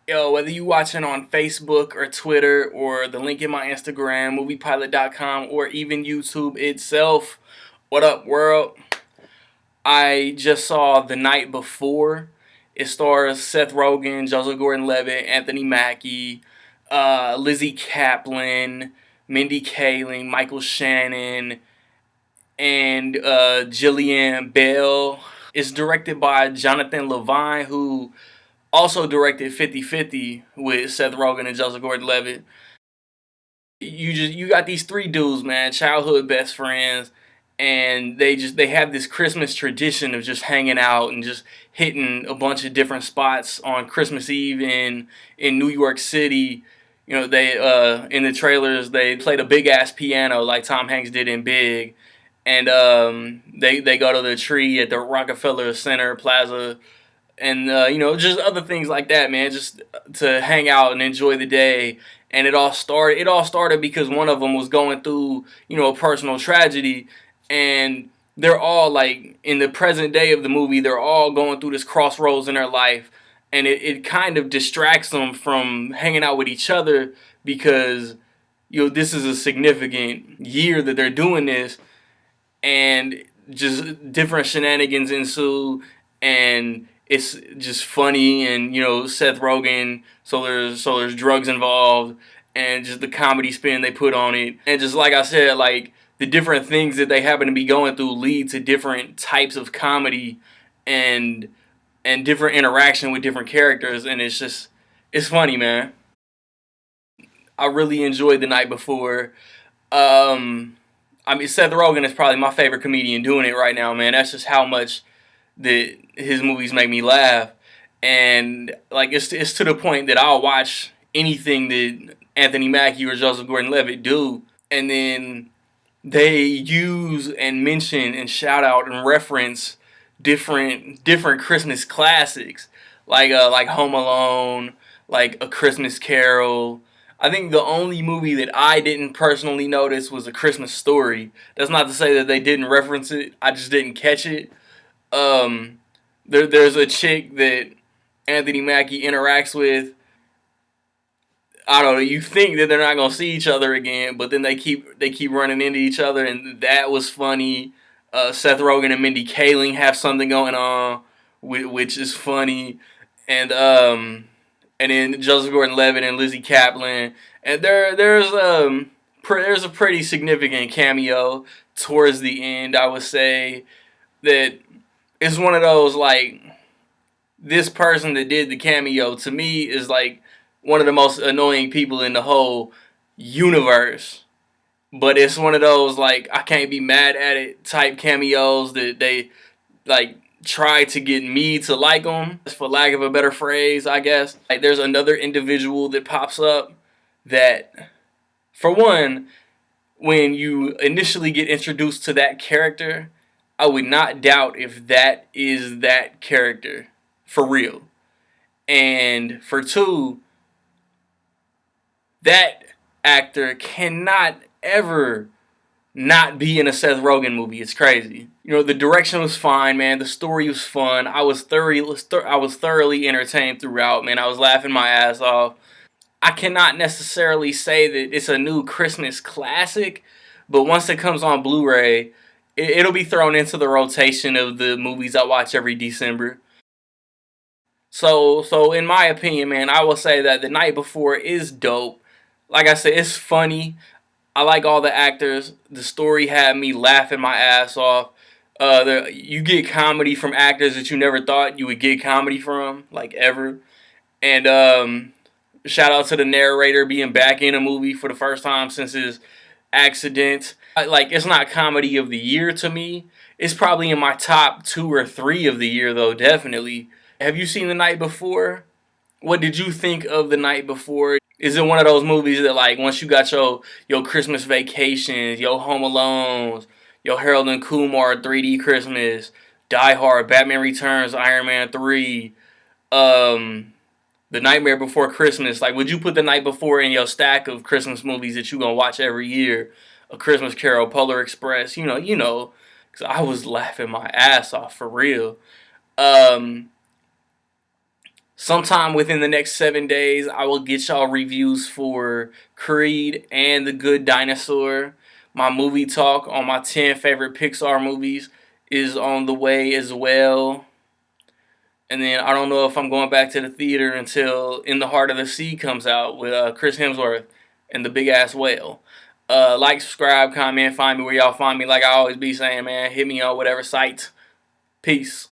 Yo, whether you watching on Facebook or Twitter or the link in my Instagram, moviepilot.com, or even YouTube itself, what up, world? I just saw The Night Before. It stars Seth Rogen, Joseph Gordon-Levitt, Anthony Mackie, Lizzie Kaplan, Mindy Kaling, Michael Shannon, and Jillian Bell. It's directed by Jonathan Levine, who also directed 50-50 with Seth Rogen and Joseph Gordon-Levitt. You got these three dudes, man, childhood best friends, and they have this Christmas tradition of just hanging out and just hitting a bunch of different spots on Christmas Eve in New York City. You know, they in the trailers they played a big ass piano like Tom Hanks did in Big, and they go to the tree at the Rockefeller Center Plaza, and just other things like that, man, just to hang out and enjoy the day. And it all started because one of them was going through a personal tragedy, and they're all like in the present day of the movie, they're all going through this crossroads in their life, and it kind of distracts them from hanging out with each other because this is a significant year that they're doing this, and just different shenanigans ensue, and it's just funny. And Seth Rogen, so there's drugs involved, and just the comedy spin they put on it, and just like I said, like the different things that they happen to be going through lead to different types of comedy, and different interaction with different characters, and it's funny, man. I really enjoyed The Night Before. um I mean, Seth Rogen is probably my favorite comedian doing it right now, man. That's just how much that his movies make me laugh, and like it's to the point that I'll watch anything that Anthony Mackie or Joseph Gordon-Levitt do, and then they use and mention and shout out and reference different Christmas classics, like Home Alone, like A Christmas Carol. I think the only movie that I didn't personally notice was A Christmas Story. That's not to say that they didn't reference it. I just didn't catch it. Um, there's a chick that Anthony Mackie interacts with. I don't know. You think that they're not gonna see each other again, but then they keep running into each other, and that was funny. Seth Rogen and Mindy Kaling have something going on, which is funny, and then Joseph Gordon-Levitt and Lizzie Kaplan, and there's a pretty significant cameo towards the end. I would say that it's one of those, like, this person that did the cameo to me is like one of the most annoying people in the whole universe. But it's one of those, like, I can't be mad at it type cameos that they like try to get me to like them, for lack of a better phrase, I guess. Like, there's another individual that pops up that, for one, when you initially get introduced to that character, I would not doubt if that is that character for real. And for two, that actor cannot ever not be in a Seth Rogen movie. It's crazy. The direction was fine, man. The story was fun. I was thoroughly entertained throughout, man. I was laughing my ass off. I cannot necessarily say that it's a new Christmas classic, but once it comes on Blu-ray, it'll be thrown into the rotation of the movies I watch every December. So in my opinion, man, I will say that The Night Before is dope. Like I said, it's funny. I like all the actors. The story had me laughing my ass off. You get comedy from actors that you never thought you would get comedy from, like, ever. And shout out to the narrator being back in a movie for the first time since his accident. Like, it's not comedy of the year to me. It's probably in my top two or three of the year, though, definitely. Have you seen The Night Before? What did you think of The Night Before? Is it one of those movies that, like, once you got your Christmas Vacations, your Home Alones, your Harold and Kumar 3D Christmas, Die Hard, Batman Returns, Iron Man 3, um, The Nightmare Before Christmas, like, would you put The Night Before in your stack of Christmas movies that you gonna watch every year? A Christmas Carol, Polar Express, because I was laughing my ass off for real. Um, sometime within the next 7 days, I will get y'all reviews for Creed and The Good Dinosaur. My movie talk on my 10 favorite Pixar movies is on the way as well. And then I don't know if I'm going back to the theater until In the Heart of the Sea comes out with Chris Hemsworth and the big ass whale. Like, subscribe, comment, find me where y'all find me. Like I always be saying, man, hit me on whatever site. Peace.